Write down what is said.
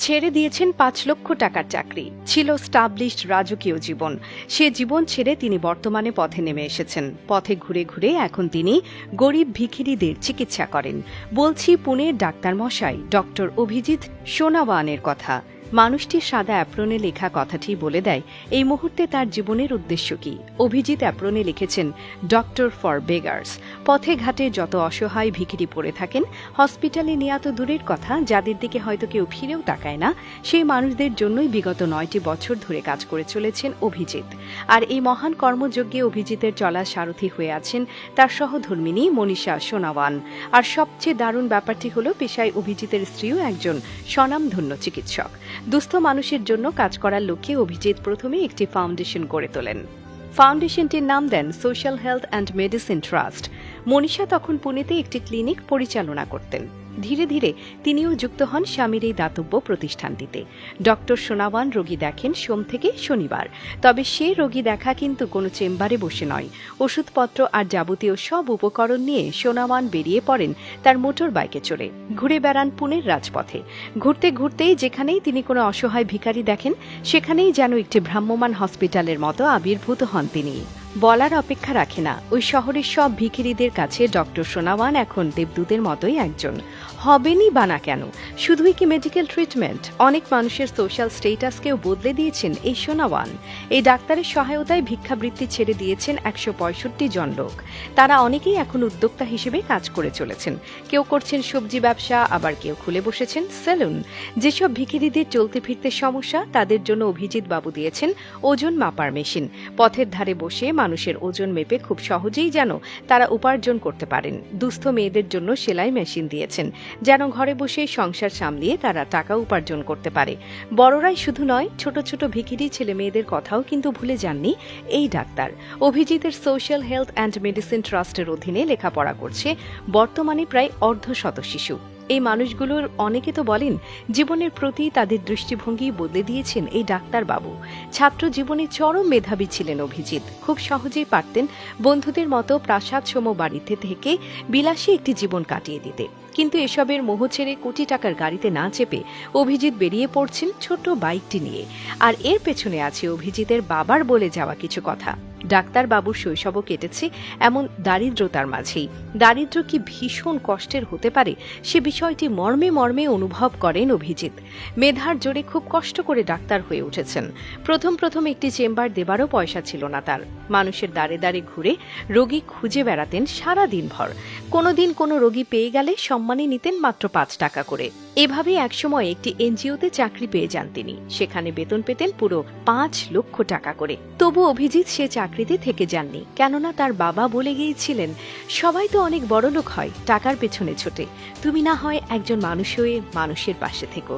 ছেড়ে দিয়েছেন ৫ লক্ষ টাকার চাকরি, ছিল স্টাবলিশড রাজকীয় জীবন। সে জীবন ছেড়ে তিনি বর্তমানে পথে নেমে এসেছেন। পথে ঘুরে ঘুরে এখন তিনি গরিব ভিখিরিদের চিকিৎসা করেন। বলছি পুনের ডাক্তার মশাই ডক্টর অভিজিৎ সোনাওয়ানের কথা। মানুষটির সাদা অ্যাপ্রনে লেখা কথাটি বলে দেয় এই মুহূর্তে তার জীবনের উদ্দেশ্য কি। অভিজিৎ অ্যাপ্রনে লিখেছেন ডক্টর ফর বেগার্স। পথে ঘাটে যত অসহায় ভিখিরি পড়ে থাকেন, হসপিটালে নিয়ে এত দূরের কথা, যাদের দিকে হয়তো কেউ ফিরেও তাকায় না, সেই মানুষদের জন্যই বিগত ৯টি বছর ধরে কাজ করে চলেছেন অভিজিৎ। আর এই মহান কর্মযজ্ঞে অভিজিতের চলা সারথি হয়ে আছেন তার সহধর্মিণী মনীষা সোনাওয়ান। আর সবচেয়ে দারুণ ব্যাপারটি হল, পেশায় অভিজিতের স্ত্রীও একজন স্বনামধন্য চিকিৎসক। দুস্থ মানুষের জন্য কাজ করার লক্ষ্যে অভিজিৎ প্রথমে একটি ফাউন্ডেশন গড়ে তোলেন। ফাউন্ডেশনটির নাম দেন social health and medicine trust. Manisha তখন পুনেতে একটি ক্লিনিক পরিচালনা করতেন। ধীরে ধীরে তিনিও যুক্ত হন স্বামীর এই দাতব্য প্রতিষ্ঠানটিতে। ডক্টর সোনাওয়ান রোগী দেখেন সোম থেকে শনিবার। তবে সে রোগী দেখা কিন্তু কোনো চেম্বারে বসে নয়। ওষুধপত্র আর যাবতীয় সব উপকরণ নিয়ে সোনাওয়ান বেরিয়ে পড়েন তার মোটর বাইকে চড়ে। ঘুরে বেড়ান পুনের রাজপথে। ঘুরতে ঘুরতেই যেখানেই তিনি কোনো অসহায় ভিখারি দেখেন, সেখানেই যেন একটি ভ্রাম্যমাণ হসপিটালের মতো আবির্ভূত হন তিনি। বলার অপেক্ষা রাখে না, ওই শহরের সব ভিখিরিদের কাছে ডক্টর সোনাওয়ান এখন দেবদূতের মতোই একজন। হবেনই বা না কেন, শুধুই কি মেডিকেল ট্রিটমেন্ট, অনেক মানুষের সোশ্যাল স্টেটাসকেও বদলে দিয়েছেন এই সোনাওয়ান। এই ডাক্তারের সহায়তায় ভিক্ষাবৃত্তি ছেড়ে দিয়েছেন ১৬৫ জন লোক। তারা অনেকেই এখন উদ্যোক্তা হিসেবে কাজ করে চলেছেন। কেউ করছেন সবজি ব্যবসা, আবার কেউ খুলে বসেছেন সেলুন। যেসব ভিখিরিদের চলতে ফিরতে সমস্যা, তাদের জন্য অভিজিৎ বাবু দিয়েছেন ওজন মাপার মেশিন। পথের ধারে বসে মানুষের ওজন মেপে খুব সহজেই যেন তারা উপার্জন করতে পারেন। দুস্থ মেয়েদের জন্য সেলাই মেশিন দিয়েছেন, যেন ঘরে বসে সংসার সামলিয়ে তারা টাকা উপার্জন করতে পারে। বড়রাই শুধু নয়, ছোট ছোট ভিখিরি ছেলে মেয়েদের কথাও কিন্তু ভুলে যাননি এই ডাক্তার। অভিজিতের সোশ্যাল হেলথ অ্যান্ড মেডিসিন ট্রাস্টের অধীনে লেখাপড়া করছে বর্তমানে প্রায় অর্ধশত শিশু। এই মানুষগুলোর অনেকে তো বলেন জীবনের প্রতি তাদের দৃষ্টিভঙ্গি বদলে দিয়েছেন এই ডাক্তারবাবু। ছাত্র জীবনে চরম মেধাবী ছিলেন অভিজিৎ। খুব সহজেই পারতেন বন্ধুদের মতো প্রাসাদসম বাড়িতে থেকে বিলাসী একটি জীবন কাটিয়ে দিতে। কিন্তু এসবের মোহ ছেড়ে কোটি টাকার গাড়িতে না চেপে অভিজিৎ বেরিয়ে পড়ছেন ছোট বাইকটি নিয়ে। আর এর পেছনে আছে অভিজিতের বাবার বলে যাওয়া কিছু কথা। ডাক্তারবাবুর শৈশবও কেটেছে এমন দারিদ্রতার মাঝেই। দারিদ্র কি ভীষণ কষ্টের হতে পারে, সে বিষয়টি মর্মে মর্মে অনুভব করেন অভিজিৎ। মেধার জোরে খুব কষ্ট করে ডাক্তার হয়ে উঠেছেন। প্রথম একটি চেম্বার দেবারও পয়সা ছিল না তার। মানুষের দ্বারে দ্বারে ঘুরে রোগী খুঁজে বেড়াতেন সারা দিনভর। কোনোদিন কোনো রোগী পেয়ে গেলে সম্মানী নিতেন মাত্র ৫ টাকা করে। এভাবেই একসময় একটি এনজিওতে চাকরি পেয়ে যান তিনি। সেখানে বেতন পেতেন পুরো ৫ লক্ষ টাকা করে। তবু অভিজিৎ সে চাকরিতে থেকে যাননি, কেননা তার বাবা বলে গিয়েছিলেন, সবাই তো অনেক বড়লোক হয় টাকার পেছনে ছোটে, তুমি না হয় একজন মানুষ হয়ে মানুষের পাশে থেকো।